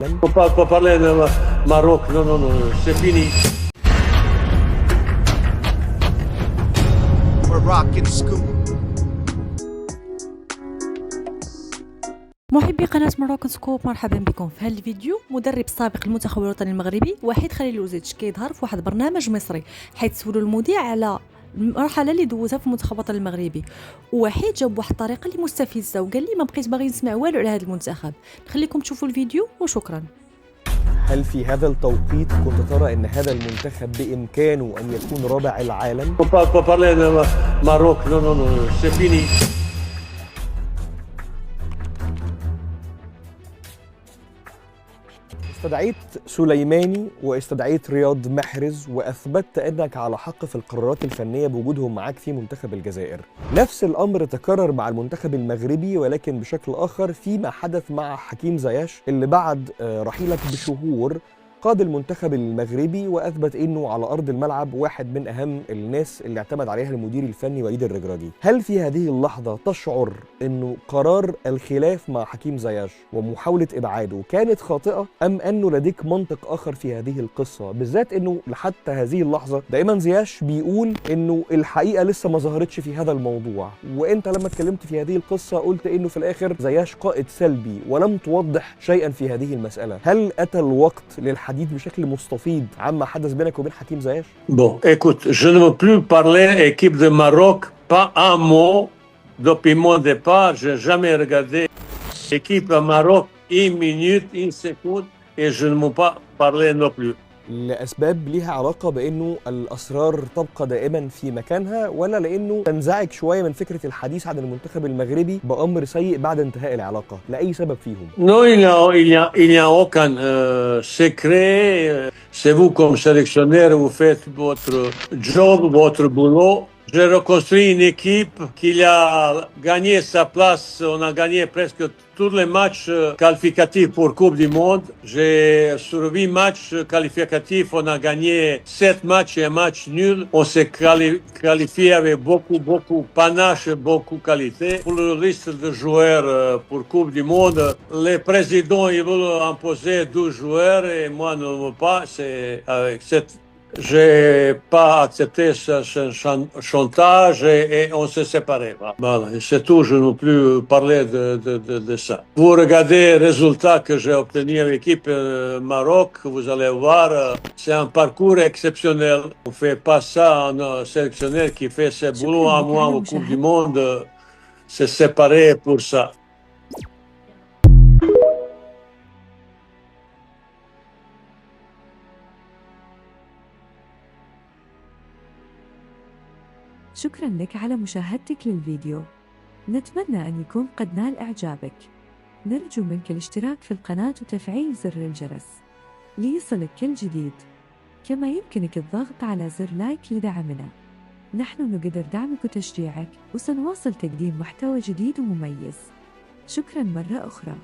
Faut pas parler de Maroc, non, non, non, c'est fini. Moroccan school. محبي قناة مروكن سكوب، مرحبا بكم في هذا الفيديو. مدرب سابق المنتخب الوطني المغربي وحيد خليلوزيتش كيظهر في واحد برنامج مصري، حيث سولوا المذيع على المرحله اللي دوزها في المنتخب الوطني المغربي، ووحيد جاب واحد الطريقه اللي مستفزه وقال لي ما بقيت باغي نسمع والو على هذا المنتخب. نخليكم تشوفوا الفيديو وشكرا. هل في هذا التوقيت كنت ترى أن هذا المنتخب بإمكانه أن يكون رابع العالم؟ Faut pas parler de Maroc, non, non, non, c'est fini. استدعيت سليماني واستدعيت رياض محرز وأثبتت أنك على حق في القرارات الفنية بوجودهم معاك في منتخب الجزائر. نفس الأمر تكرر مع المنتخب المغربي ولكن بشكل آخر فيما حدث مع حكيم زياش اللي بعد رحيلك بشهور قاد المنتخب المغربي وأثبت أنه على أرض الملعب واحد من أهم الناس اللي اعتمد عليها المدير الفني وليد الرجراجي. هل في هذه اللحظة تشعر أنه قرار الخلاف مع حكيم زياش ومحاولة إبعاده كانت خاطئة، أم أنه لديك منطق آخر في هذه القصة، بالذات أنه لحتى هذه اللحظة دائما زياش بيقول أنه الحقيقة لسه ما ظهرتش في هذا الموضوع، وأنت لما اتكلمت في هذه القصة قلت أنه في الآخر زياش قائد سلبي ولم توضح شيئا في هذه المسألة. هل أتى الوقت للحديث بشكل مستفيض عما حدث بينك وبين حكيم زياش؟ Bon, écoute, je ne veux plus parler équipe de Maroc, pas un mot depuis mon départ. J'ai jamais regardé équipe Maroc une minute, une seconde, et je ne veux pas parler non plus. لأسباب ليها علاقة بأنه الأسرار تبقى دائما في مكانها، ولا لأنه تنزعج شوية من فكرة الحديث عن المنتخب المغربي بأمر سيء بعد انتهاء العلاقة؟ لأي سبب فيهم؟ Non, il n'y a aucun secret. C'est vous comme sélectionneur, vous faites votre job, votre boulot. J'ai reconstruit une équipe qui a gagné sa place. On a gagné presque tous les matchs qualificatifs pour Coupe du Monde. Sur 8 matchs qualificatifs, on a gagné 7 matchs et un match nul. On s'est qualifié avec beaucoup panache, beaucoup qualité. Pour le liste de joueurs pour Coupe du Monde, les présidents ils veulent imposer 12 joueurs et moi ne veux pas. C'est avec cette j'ai pas accepté ce chantage et on s'est séparés. Voilà, c'est tout, je ne veux plus parler de ça. Vous regardez les résultats que j'ai obtenus avec l'équipe Maroc, vous allez voir, c'est un parcours exceptionnel. On ne fait pas ça en sélectionneur qui fait ses boulots à moi au Coupe du Monde, c'est séparé pour ça. شكرا لك على مشاهدتك للفيديو. نتمنى أن يكون قد نال إعجابك. نرجو منك الاشتراك في القناة وتفعيل زر الجرس ليصلك كل جديد، كما يمكنك الضغط على زر لايك لدعمنا. نحن نقدر دعمك وتشجيعك وسنواصل تقديم محتوى جديد ومميز. شكرا مرة أخرى.